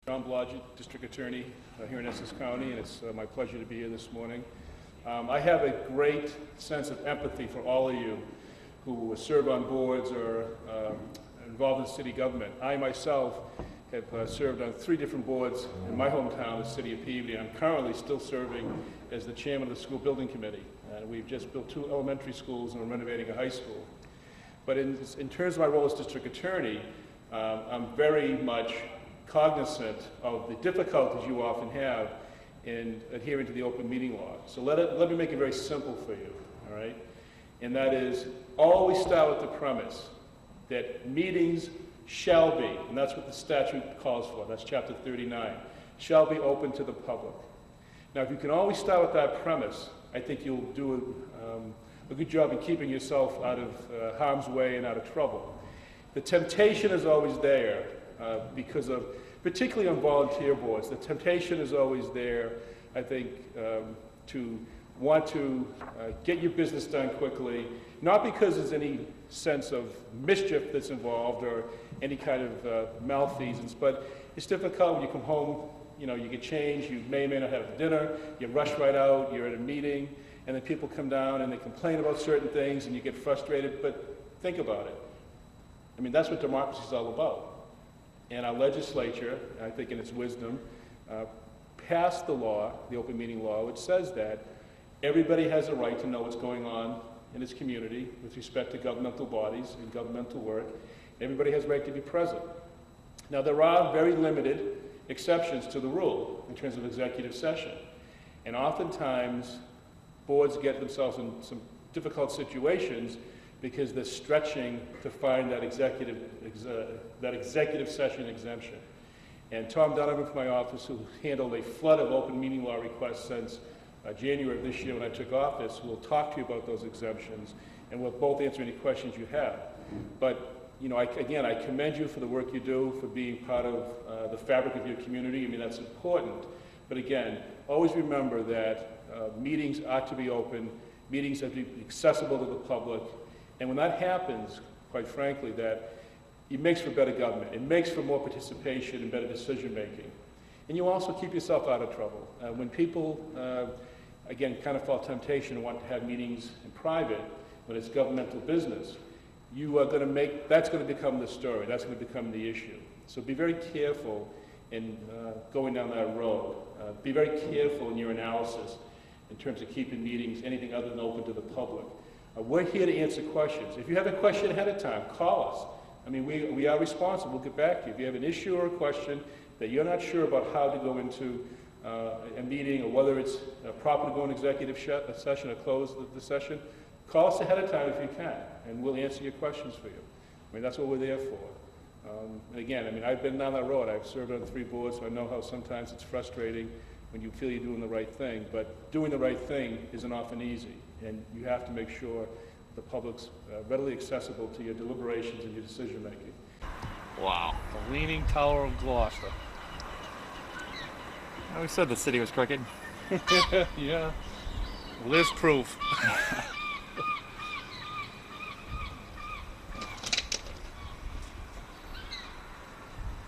John Blodgett, District Attorney here in Essex County, and it's my pleasure to be here this morning. I have a great sense of empathy for all of you who serve on boards or involved in city government. I myself have served on 3 different boards in my hometown, the city of Peabody. I'm currently still serving as the chairman of the school building committee. We've just built 2 elementary schools and we're renovating a high school. But in terms of my role as district attorney, I'm very much cognizant of the difficulties you often have in adhering to the open meeting law. So let me make it very simple for you, all right? And that is, always start with the premise that meetings shall be, and that's what the statute calls for, that's chapter 39, shall be open to the public. Now, if you can always start with that premise, I think you'll do a good job in keeping yourself out of harm's way and out of trouble. The temptation is always there because of, particularly on volunteer boards, the temptation is always there, I think, to want to get your business done quickly, not because there's any sense of mischief that's involved or any kind of malfeasance, but it's difficult when you come home, you know, you get changed, you may or may not have dinner, you rush right out, you're at a meeting, and then people come down and they complain about certain things and you get frustrated, but think about it. I mean, that's what democracy is all about. And our legislature, I think in its wisdom, passed the law, the open meeting law, which says that everybody has a right to know what's going on in its community with respect to governmental bodies and governmental work. Everybody has a right to be present. Now, there are very limited exceptions to the rule in terms of executive session. And oftentimes, boards get themselves in some difficult situations because they're stretching to find that executive session exemption. And Tom Donovan from my office, who handled a flood of open meeting law requests since January of this year when I took office, will talk to you about those exemptions, and we'll both answer any questions you have. But you know, again, I commend you for the work you do, for being part of the fabric of your community. I mean, that's important. But again, always remember that meetings ought to be open, meetings have to be accessible to the public, and when that happens, quite frankly, that it makes for better government. It makes for more participation and better decision making. And you also keep yourself out of trouble. When people, again, kind of fall temptation and want to have meetings in private, when it's governmental business, you are going to make, that's going to become the story, that's going to become the issue. So be very careful in going down that road. Be very careful in your analysis in terms of keeping meetings anything other than open to the public. We're here to answer questions. If you have a question ahead of time, call us. I mean, we are responsive. We'll get back to you. If you have an issue or a question that you're not sure about how to go into a meeting, or whether it's proper to go in executive session or close the session, call us ahead of time if you can, and we'll answer your questions for you. I mean, that's what we're there for. And again, I mean, I've been down that road. I've served on 3 boards, so I know how sometimes it's frustrating when you feel you're doing the right thing, but doing the right thing isn't often easy, and you have to make sure the public's readily accessible to your deliberations and your decision making. Wow, the Leaning Tower of Gloucester. We said the city was crooked. Yeah, Liz proof.